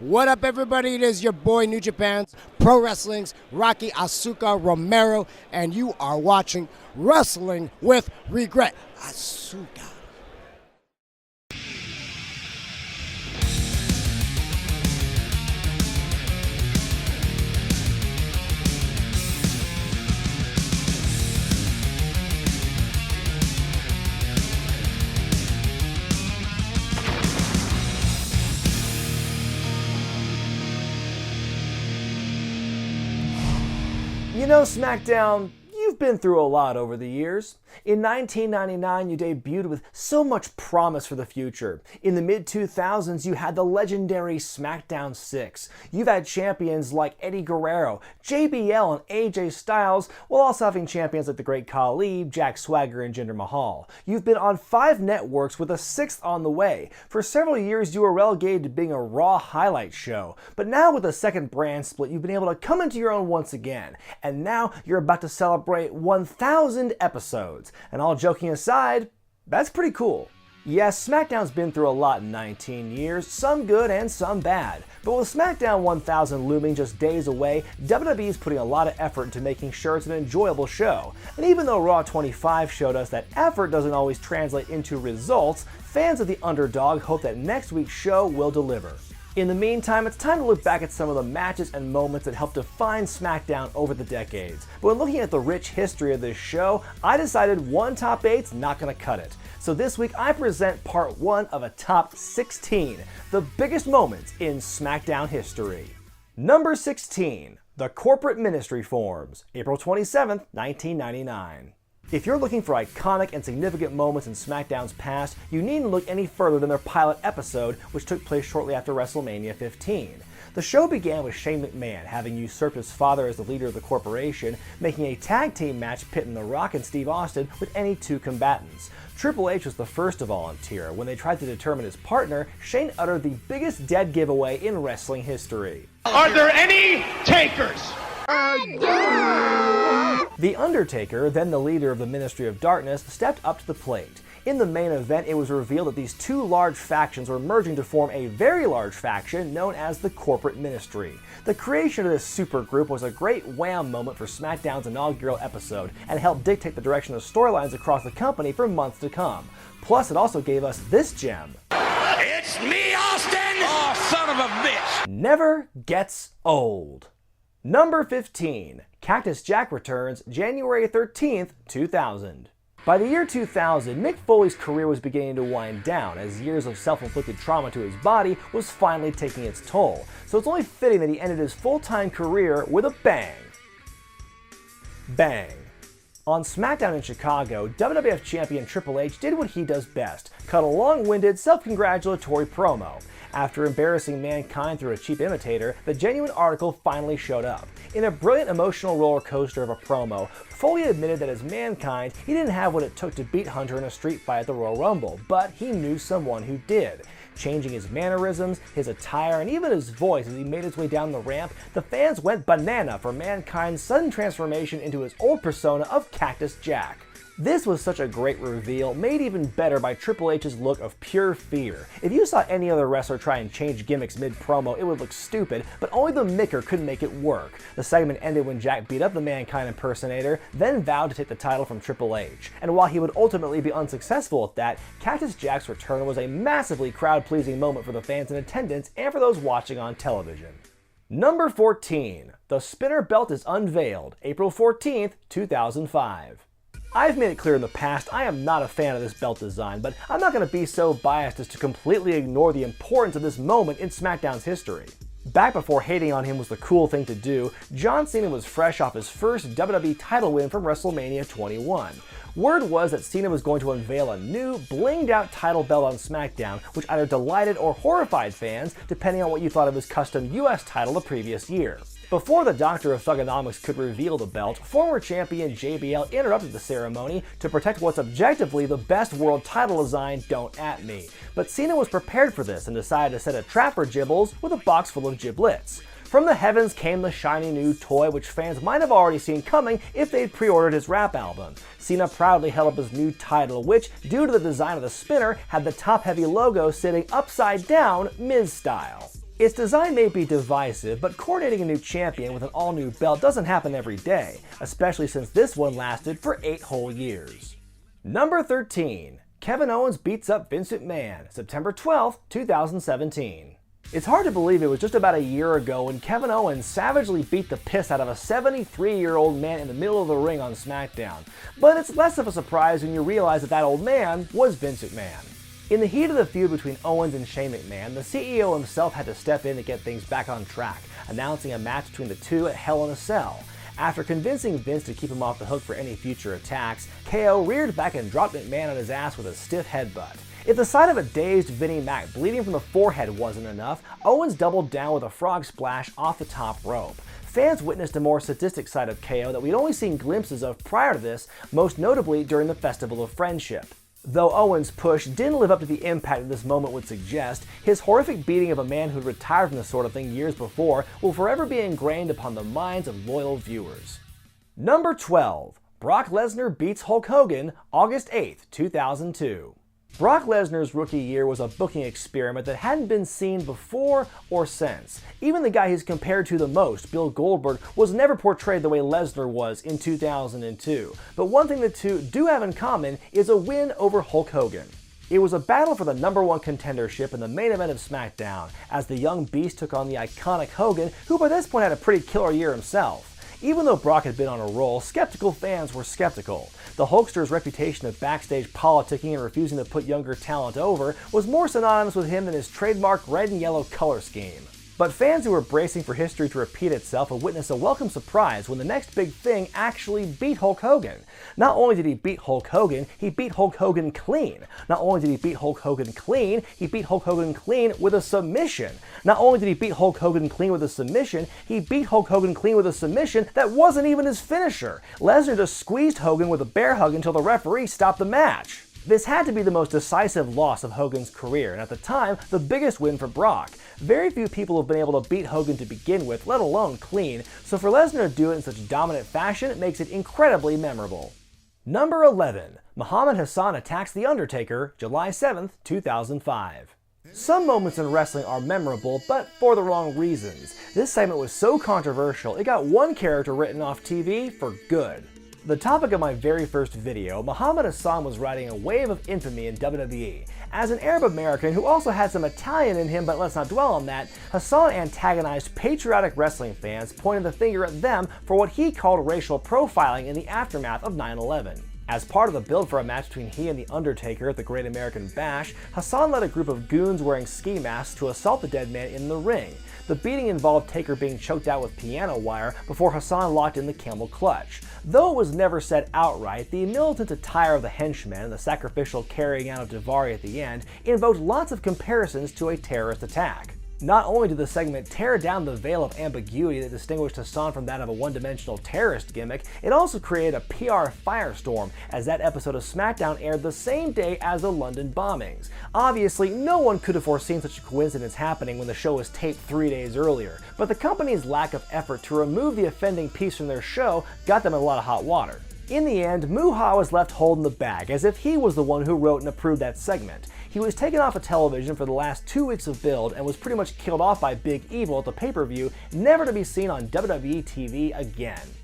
What up, everybody? It is your boy, New Japan's Pro Wrestling's Rocky Asuka Romero, and you are watching Wrestling with Regret. Asuka. You know, Smackdown, you've been through a lot over the years. In 1999, you debuted with so much promise for the future. In the mid-2000s, you had the legendary Smackdown 6. You've had champions like Eddie Guerrero, JBL, and AJ Styles, while also having champions like the Great Khali, Jack Swagger, and Jinder Mahal. You've been on 5 networks with a 6th on the way. For several years, you were relegated to being a Raw highlight show. But now with a second brand split, you've been able to come into your own once again. And now you're about to celebrate 1,000 episodes. And all joking aside, that's pretty cool. Yes, SmackDown's been through a lot in 19 years, some good and some bad. But with SmackDown 1000 looming just days away, WWE is putting a lot of effort into making sure it's an enjoyable show. And even though Raw 25 showed us that effort doesn't always translate into results, fans of the underdog hope that next week's show will deliver. In the meantime, it's time to look back at some of the matches and moments that helped define SmackDown over the decades. But when looking at the rich history of this show, I decided one top 8's not gonna cut it. So this week I present part 1 of a top 16, the biggest moments in SmackDown history. Number 16, the Corporate Ministry forms, April 27th, 1999. If you're looking for iconic and significant moments in SmackDown's past, you needn't look any further than their pilot episode, which took place shortly after WrestleMania 15. The show began with Shane McMahon having usurped his father as the leader of the corporation, making a tag team match pitting The Rock and Steve Austin with any 2 combatants. Triple H was the first to volunteer. When they tried to determine his partner, Shane uttered the biggest dead giveaway in wrestling history. Are there any takers? The Undertaker, then the leader of the Ministry of Darkness, stepped up to the plate. In the main event, it was revealed that these 2 large factions were merging to form a very large faction known as the Corporate Ministry. The creation of this supergroup was a great wham moment for SmackDown's inaugural episode and helped dictate the direction of storylines across the company for months to come. Plus, it also gave us this gem. It's me, Austin! Oh, son of a bitch! Never gets old. Number 15, Cactus Jack returns January 13th, 2000. By the year 2000, Mick Foley's career was beginning to wind down as years of self-inflicted trauma to his body was finally taking its toll. So it's only fitting that he ended his full-time career with a bang. Bang. On Smackdown in Chicago, WWF Champion Triple H did what he does best, cut a long-winded, self-congratulatory promo. After embarrassing Mankind through a cheap imitator, the genuine article finally showed up. In a brilliant emotional roller coaster of a promo, Foley admitted that as Mankind, he didn't have what it took to beat Hunter in a street fight at the Royal Rumble, but he knew someone who did. Changing his mannerisms, his attire, and even his voice as he made his way down the ramp, the fans went banana for Mankind's sudden transformation into his old persona of Cactus Jack. This was such a great reveal, made even better by Triple H's look of pure fear. If you saw any other wrestler try and change gimmicks mid-promo, it would look stupid, but only the Micker could make it work. The segment ended when Jack beat up the Mankind impersonator, then vowed to take the title from Triple H. And while he would ultimately be unsuccessful at that, Cactus Jack's return was a massively crowd-pleasing moment for the fans in attendance and for those watching on television. Number 14, the spinner belt is unveiled, April 14th, 2005. I've made it clear in the past I am not a fan of this belt design, but I'm not going to be so biased as to completely ignore the importance of this moment in SmackDown's history. Back before hating on him was the cool thing to do, John Cena was fresh off his first WWE title win from WrestleMania 21. Word was that Cena was going to unveil a new, blinged out title belt on SmackDown, which either delighted or horrified fans, depending on what you thought of his custom US title the previous year. Before the Doctor of Thugonomics could reveal the belt, former champion JBL interrupted the ceremony to protect what's objectively the best world title design, Don't At Me. But Cena was prepared for this and decided to set a trap for Gibbles with a box full of giblets. From the heavens came the shiny new toy, which fans might have already seen coming if they'd pre-ordered his rap album. Cena proudly held up his new title, which, due to the design of the spinner, had the top-heavy logo sitting upside down, Miz style. Its design may be divisive, but coordinating a new champion with an all-new belt doesn't happen every day, especially since this one lasted for 8 whole years. Number 13. Kevin Owens beats up Vincent Mann, September 12, 2017. It's hard to believe it was just about a year ago when Kevin Owens savagely beat the piss out of a 73-year-old man in the middle of the ring on Smackdown, but it's less of a surprise when you realize that old man was Vincent Mann. In the heat of the feud between Owens and Shane McMahon, the CEO himself had to step in to get things back on track, announcing a match between the two at Hell in a Cell. After convincing Vince to keep him off the hook for any future attacks, KO reared back and dropped McMahon on his ass with a stiff headbutt. If the sight of a dazed Vinnie Mac bleeding from the forehead wasn't enough, Owens doubled down with a frog splash off the top rope. Fans witnessed a more sadistic side of KO that we'd only seen glimpses of prior to this, most notably during the Festival of Friendship. Though Owens' push didn't live up to the impact that this moment would suggest, his horrific beating of a man who'd retired from this sort of thing years before will forever be ingrained upon the minds of loyal viewers. Number 12. Brock Lesnar beats Hulk Hogan, August 8, 2002. Brock Lesnar's rookie year was a booking experiment that hadn't been seen before or since. Even the guy he's compared to the most, Bill Goldberg, was never portrayed the way Lesnar was in 2002. But one thing the two do have in common is a win over Hulk Hogan. It was a battle for the #1 contendership in the main event of Smackdown, as the young beast took on the iconic Hogan, who by this point had a pretty killer year himself. Even though Brock had been on a roll, skeptical fans were skeptical. The Hulkster's reputation of backstage politicking and refusing to put younger talent over was more synonymous with him than his trademark red and yellow color scheme. But fans who were bracing for history to repeat itself would witness a welcome surprise when the next big thing actually beat Hulk Hogan. Not only did he beat Hulk Hogan, he beat Hulk Hogan clean. Not only did he beat Hulk Hogan clean, he beat Hulk Hogan clean with a submission. Not only did he beat Hulk Hogan clean with a submission, he beat Hulk Hogan clean with a submission that wasn't even his finisher. Lesnar just squeezed Hogan with a bear hug until the referee stopped the match. This had to be the most decisive loss of Hogan's career, and at the time, the biggest win for Brock. Very few people have been able to beat Hogan to begin with, let alone clean, so for Lesnar to do it in such dominant fashion makes it incredibly memorable. Number 11. Muhammad Hassan attacks The Undertaker, July 7, 2005. Some moments in wrestling are memorable, but for the wrong reasons. This segment was so controversial, it got one character written off TV for good. The topic of my very first video, Muhammad Hassan was riding a wave of infamy in WWE. As an Arab American who also had some Italian in him, but let's not dwell on that, Hassan antagonized patriotic wrestling fans, pointing the finger at them for what he called racial profiling in the aftermath of 9/11. As part of the build for a match between he and The Undertaker at the Great American Bash, Hassan led a group of goons wearing ski masks to assault the dead man in the ring. The beating involved Taker being choked out with piano wire before Hassan locked in the camel clutch. Though it was never said outright, the militant attire of the henchmen and the sacrificial carrying out of Daivari at the end invoked lots of comparisons to a terrorist attack. Not only did the segment tear down the veil of ambiguity that distinguished Hassan from that of a one-dimensional terrorist gimmick, it also created a PR firestorm, as that episode of Smackdown aired the same day as the London bombings. Obviously, no one could have foreseen such a coincidence happening when the show was taped 3 days earlier, but the company's lack of effort to remove the offending piece from their show got them in a lot of hot water. In the end, Muha was left holding the bag, as if he was the one who wrote and approved that segment. He was taken off of television for the last 2 weeks of build and was pretty much killed off by Big Evil at the pay-per-view, never to be seen on WWE TV again.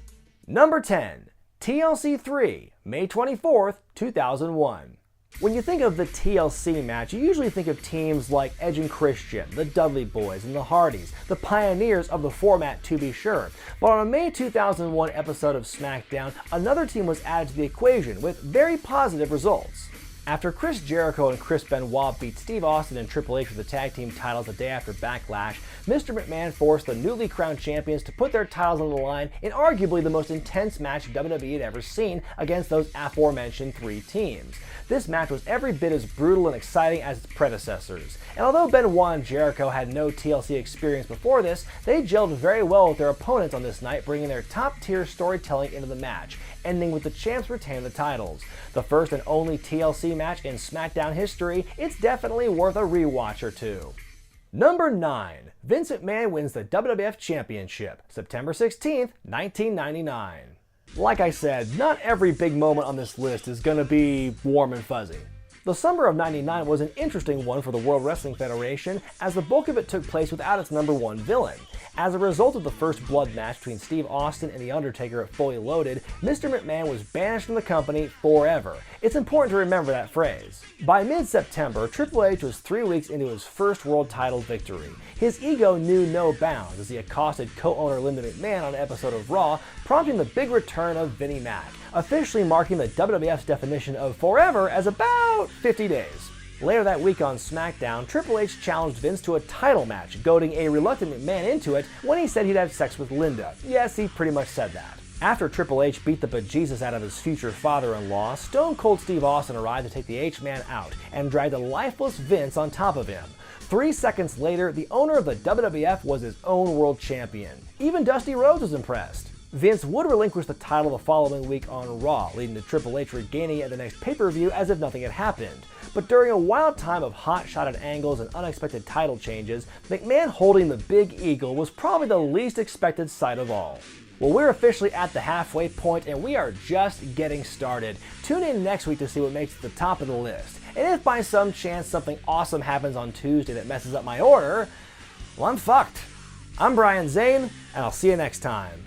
Number 10. TLC 3, May 24th, 2001. When you think of the TLC match, you usually think of teams like Edge and Christian, the Dudley Boys, and the Hardys, the pioneers of the format to be sure. But on a May 2001 episode of SmackDown, another team was added to the equation with very positive results. After Chris Jericho and Chris Benoit beat Steve Austin and Triple H for the tag team titles the day after Backlash, Mr. McMahon forced the newly crowned champions to put their titles on the line in arguably the most intense match WWE had ever seen against those aforementioned 3 teams. This match was every bit as brutal and exciting as its predecessors. And although Benoit and Jericho had no TLC experience before this, they gelled very well with their opponents on this night, bringing their top-tier storytelling into the match, ending with the champs retaining the titles. The first and only TLC match in SmackDown history, it's definitely worth a rewatch or two. Number 9. Vincent Mann wins the WWF Championship, September 16th, 1999. Like I said, not every big moment on this list is gonna be warm and fuzzy. The summer of '99 was an interesting one for the World Wrestling Federation, as the bulk of it took place without its number one villain. As a result of the first blood match between Steve Austin and The Undertaker at Fully Loaded, Mr. McMahon was banished from the company forever. It's important to remember that phrase. By mid-September, Triple H was 3 weeks into his first world title victory. His ego knew no bounds as he accosted co-owner Linda McMahon on an episode of Raw, prompting the big return of Vinnie Mac, officially marking the WWF's definition of forever as about 50 days. Later that week on Smackdown, Triple H challenged Vince to a title match, goading a reluctant McMahon into it when he said he'd have sex with Linda. Yes, he pretty much said that. After Triple H beat the bejesus out of his future father-in-law, Stone Cold Steve Austin arrived to take the H-Man out and dragged a lifeless Vince on top of him. 3 seconds later, the owner of the WWF was his own world champion. Even Dusty Rhodes was impressed. Vince would relinquish the title the following week on Raw, leading to Triple H regaining it at the next pay-per-view as if nothing had happened. But during a wild time of hot-shotted angles and unexpected title changes, McMahon holding the Big Eagle was probably the least expected sight of all. Well, we're officially at the halfway point, and we are just getting started. Tune in next week to see what makes it the top of the list. And if by some chance something awesome happens on Tuesday that messes up my order, well, I'm fucked. I'm Brian Zane, and I'll see you next time.